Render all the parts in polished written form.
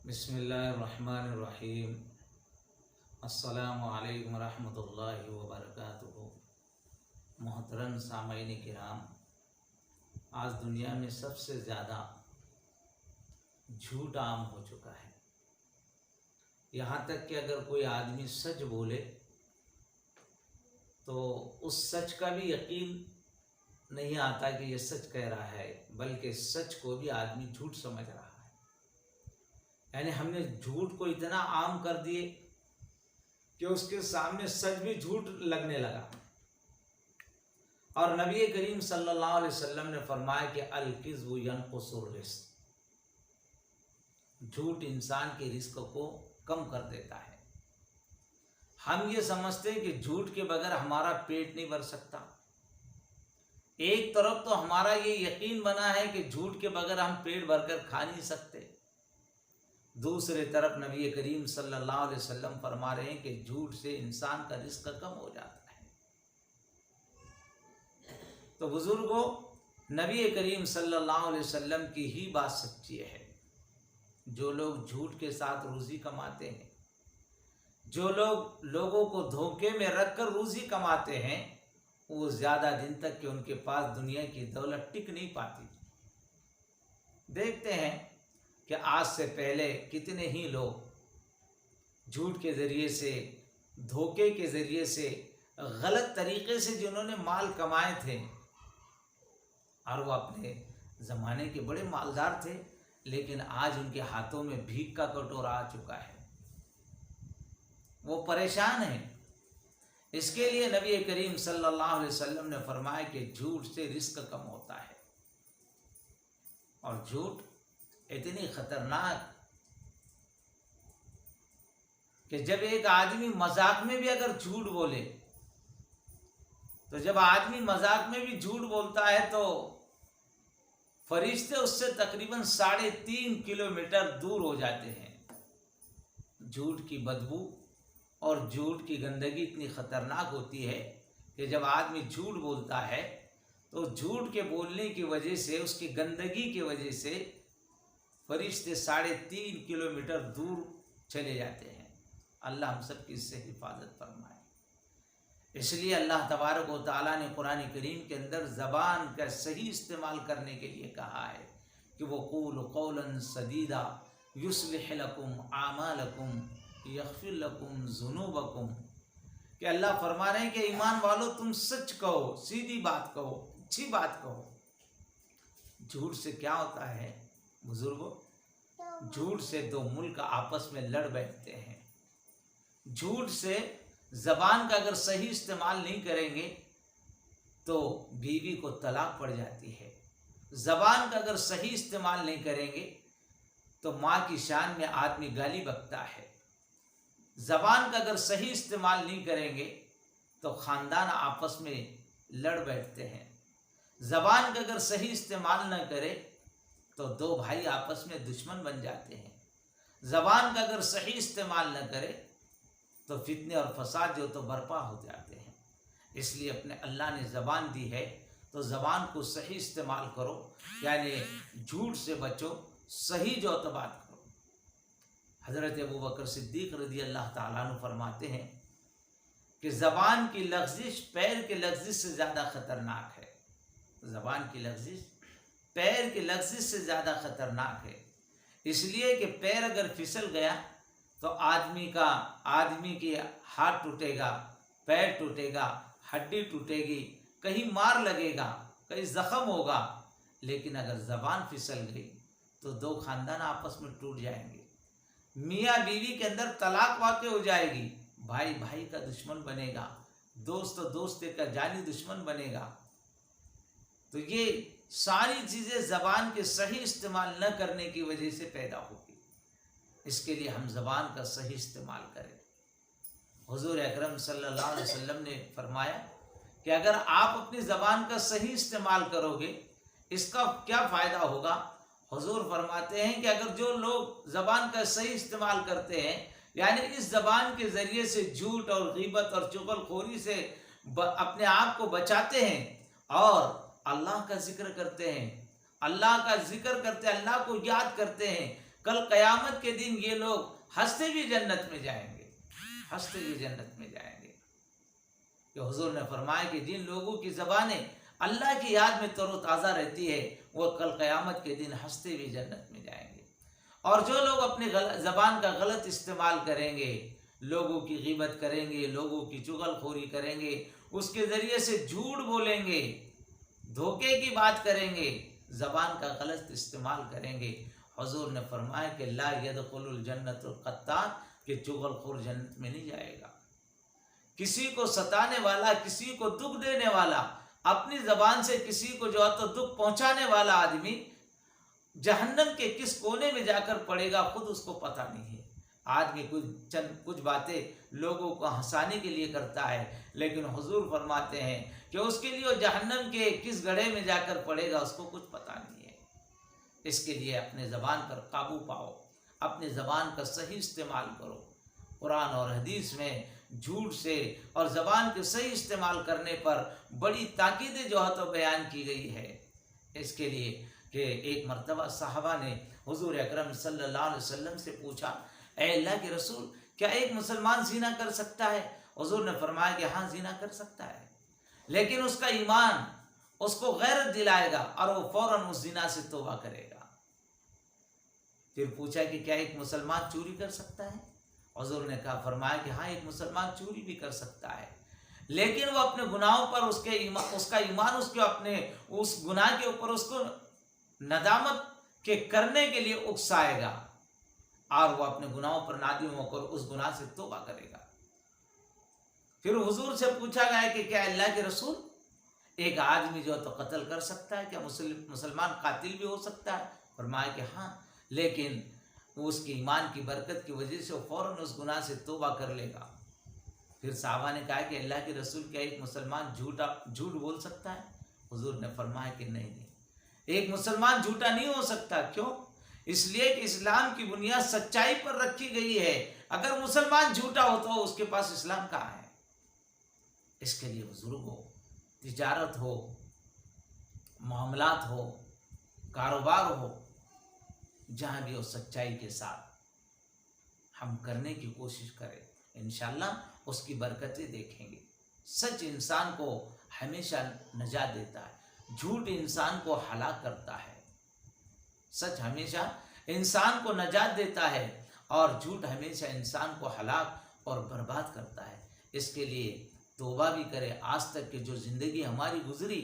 बिस्मिल्लाहिर्रहमानिर्रहीम। अस्सलामु अलैकुम रहमतुल्लाहि व बरकातुहू। मोहतरम सामईन किराम, आज दुनिया में सबसे ज़्यादा झूठ आम हो चुका है। यहाँ तक कि अगर कोई आदमी सच बोले तो उस सच का भी यकीन नहीं आता कि ये सच कह रहा है, बल्कि सच को भी आदमी झूठ समझ रहा है। यानी हमने झूठ को इतना आम कर दिए कि उसके सामने सच भी झूठ लगने लगा। और नबी करीम सल्लल्लाहु अलैहि वसल्लम ने फरमाया कि अल-किज़्बु यनक़ुसुर रिज़्क़, झूठ इंसान के रिज़्क़ को कम कर देता है। हम ये समझते हैं कि झूठ के बगैर हमारा पेट नहीं भर सकता। एक तरफ तो हमारा ये यकीन बना है कि झूठ के बगैर हम पेट भरकर खा नहीं सकते, दूसरी तरफ नबी करीम सल्लल्लाहु अलैहि वसल्लम फरमा रहे हैं कि झूठ से इंसान का रिज़्क़ कम हो जाता है। तो बुजुर्गों, नबी करीम सल्लल्लाहु अलैहि वसल्लम की ही बात सच्ची है। जो लोग झूठ के साथ रोज़ी कमाते हैं, जो लोग लोगों को धोखे में रखकर रोज़ी कमाते हैं, वो ज़्यादा दिन तक कि उनके पास दुनिया की दौलत टिक नहीं पाती। देखते हैं कि आज से पहले कितने ही लोग झूठ के ज़रिए से, धोखे के ज़रिए से, गलत तरीक़े से जिन्होंने माल कमाए थे, और वो अपने ज़माने के बड़े मालदार थे, लेकिन आज उनके हाथों में भीख का कटोरा आ चुका है। वो परेशान हैं। इसके लिए नबी करीम सल्लल्लाहु अलैहि वसल्लम ने फरमाया कि झूठ से रिज़्क़ कम होता है। और झूठ इतनी खतरनाक कि जब एक आदमी मजाक में भी अगर झूठ बोले, तो जब आदमी मजाक में भी झूठ बोलता है तो फरिश्ते उससे तकरीबन 3.5 किलोमीटर दूर हो जाते हैं। झूठ की बदबू और झूठ की गंदगी इतनी खतरनाक होती है कि जब आदमी झूठ बोलता है तो झूठ के बोलने की वजह से, उसकी गंदगी की वजह से फरिश्ते 3.5 किलोमीटर दूर चले जाते हैं। अल्लाह हम सब की इससे हिफाजत फरमाए। इसलिए अल्लाह तबारक व तआला ने कुरान करीम के अंदर ज़बान का सही इस्तेमाल करने के लिए कहा है कि वो क़ूलू क़ौलन सदीदा युस्लिह लकुम आमालकुम यग़फ़िर लकुम ज़ुनूबकुम, कि अल्लाह फरमा रहे हैं कि ईमान वालों, तुम सच कहो, सीधी बात कहो, अच्छी बात कहो। झूठ से क्या होता है बुजुर्गों? झूठ से दो मुल्क आपस में लड़ बैठते हैं। झूठ से ज़बान का अगर सही इस्तेमाल नहीं करेंगे तो बीवी को तलाक पड़ जाती है। ज़बान का अगर सही इस्तेमाल नहीं करेंगे तो माँ की शान में आदमी गाली बकता है। ज़बान का अगर सही इस्तेमाल नहीं करेंगे तो ख़ानदान आपस में लड़ बैठते हैं। ज़बान का अगर सही इस्तेमाल न करे तो दो भाई आपस में दुश्मन बन जाते हैं। ज़बान का अगर सही इस्तेमाल न करे तो फितने और फसाद जो तो बर्पा हो जाते हैं। इसलिए अपने अल्लाह ने ज़बान दी है तो ज़बान को सही इस्तेमाल करो, यानी झूठ से बचो, सही जो तो बात करो। हज़रत अबू बकर सिद्दीक़ रज़ी अल्लाह ताला अन्हु फरमाते हैं कि ज़बान की लग़्ज़िश पैर के लग़्ज़िश से ज़्यादा ख़तरनाक है। ज़बान की लग़्ज़िश पैर की लग़्ज़िश से ज़्यादा ख़तरनाक है। इसलिए कि पैर अगर फिसल गया तो आदमी की हाथ टूटेगा, पैर टूटेगा, हड्डी टूटेगी, कहीं मार लगेगा, कहीं ज़ख़म होगा। लेकिन अगर ज़बान फिसल गई तो दो ख़ानदान आपस में टूट जाएंगे, मियाँ बीवी के अंदर तलाक वाक़ हो जाएगी, भाई भाई का दुश्मन बनेगा, दोस्त दोस्त का जानी दुश्मन बनेगा। तो ये सारी चीज़ें ज़बान के सही इस्तेमाल न करने की वजह से पैदा होगी। इसके लिए हम ज़बान का सही इस्तेमाल करें। हुज़ूर अकरम सल्लल्लाहु अलैहि वसल्लम ने फरमाया कि अगर आप अपनी ज़बान का सही इस्तेमाल करोगे, इसका क्या फ़ायदा होगा? हुज़ूर फरमाते हैं कि अगर जो लोग ज़बान का सही इस्तेमाल करते हैं, यानी इस ज़बान के ज़रिए से झूठ और ग़ीबत और चुगलखोरी से अपने आप को बचाते हैं और अल्लाह का ज़िक्र करते हैं, अल्लाह का ज़िक्र करते हैं, अल्लाह को याद करते हैं, कल क़यामत के दिन ये लोग हंसते भी जन्नत में जाएंगे, हंसते भी जन्नत में जाएंगे। कि हुजूर ने फरमाया कि जिन लोगों की ज़बानें अल्लाह की याद में तरोताज़ा रहती है वो कल क़यामत के दिन हंसते भी जन्नत में जाएंगे। और जो लोग अपने ज़बान का गलत इस्तेमाल करेंगे, लोगों की ग़ीबत करेंगे, लोगों की चुगलखोरी करेंगे, उसके ज़रिए से झूठ बोलेंगे, धोखे की बात करेंगे, ज़बान का गलत इस्तेमाल करेंगे, हुजूर ने फरमाया कि ला यदखुलुल जन्नतुल क़त्तान, कि चुगलखोर जन्नत में नहीं जाएगा। किसी को सताने वाला, किसी को दुख देने वाला, अपनी ज़बान से किसी को जो है तो दुख पहुंचाने वाला आदमी जहन्नम के किस कोने में जाकर पड़ेगा खुद उसको पता नहीं है। आदमी कुछ बातें लोगों को हंसाने के लिए करता है, लेकिन हुजूर फरमाते हैं कि उसके लिए वो जहन्नम के किस गड्ढे में जाकर पड़ेगा उसको कुछ पता नहीं है। इसके लिए अपने ज़बान पर काबू पाओ, अपने ज़बान का सही इस्तेमाल करो। कुरान और हदीस में झूठ से और ज़बान के सही इस्तेमाल करने पर बड़ी ताकीदें जो है तो बयान की गई है। इसके लिए कि एक मर्तबा सहाबा ने हुजूर अकरम सल्लल्लाहु अलैहि वसल्लम से पूछा, ए अल्लाह के रसूल, क्या एक मुसलमान ज़िना कर सकता है? हुजूर ने फरमाया कि हाँ, ज़िना कर सकता है, लेकिन उसका ईमान उसको गैरत दिलाएगा और वो फौरन उस ज़िना से तौबा करेगा। फिर पूछा कि क्या एक मुसलमान चोरी कर सकता है? हुजूर ने कहा, फरमाया कि हाँ, एक मुसलमान चोरी भी कर सकता है, लेकिन वो अपने गुनाहों पर उसका ईमान उसके अपने उस गुनाह के ऊपर उसको नदामत के करने के लिए उकसाएगा और वो अपने गुनाहों पर नादिम होकर उस गुनाह से तौबा करेगा। फिर हुजूर से पूछा गया कि क्या अल्लाह के रसूल, एक आदमी जो तो कत्ल कर सकता है, क्या मुसलमान कातिल भी हो सकता है? फरमाया कि हाँ, लेकिन उसके ईमान की बरकत की वजह से वो फौरन उस गुनाह से तौबा कर लेगा। फिर साहबा ने कहा कि अल्लाह के रसूल, क्या एक मुसलमान झूठ बोल सकता है? हुजूर ने फरमाया कि नहीं, एक मुसलमान झूठा नहीं हो सकता। क्यों? इसलिए कि इस्लाम की बुनियाद सच्चाई पर रखी गई है। अगर मुसलमान झूठा हो तो उसके पास इस्लाम कहाँ है? इसके लिए बुजुर्गों, तिजारत हो, मामलात हो, कारोबार हो, जहाँ भी हो सच्चाई के साथ हम करने की कोशिश करें, इंशाअल्लाह उसकी बरकतें देखेंगे। सच इंसान को हमेशा नजात देता है, झूठ इंसान को हलाक करता है। सच हमेशा इंसान को नजात देता है और झूठ हमेशा इंसान को हलाक और बर्बाद करता है। इसके लिए तौबा भी करें। आज तक की जो ज़िंदगी हमारी गुजरी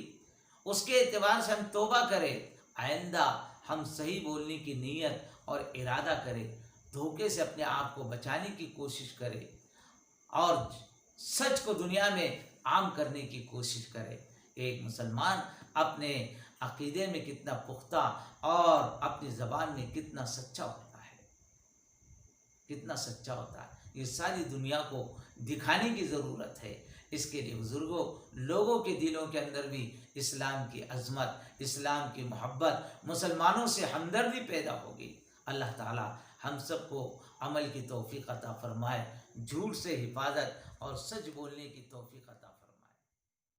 उसके एतबार से हम तौबा करें। आइंदा हम सही बोलने की नीयत और इरादा करें, धोखे से अपने आप को बचाने की कोशिश करें और सच को दुनिया में आम करने की कोशिश करें। एक मुसलमान अपने अकीदे में कितना पुख्ता और अपनी ज़बान में कितना सच्चा होता है, कितना सच्चा होता है, ये सारी दुनिया को दिखाने की ज़रूरत है। इसके लिए बुजुर्गों, लोगों के दिलों के अंदर भी इस्लाम की अज़मत, इस्लाम की मोहब्बत, मुसलमानों से हमदर्दी पैदा होगी। अल्लाह ताला हम सबको अमल की तौफीक अता फरमाए, झूठ से हिफाजत और सच बोलने की तौफीक अता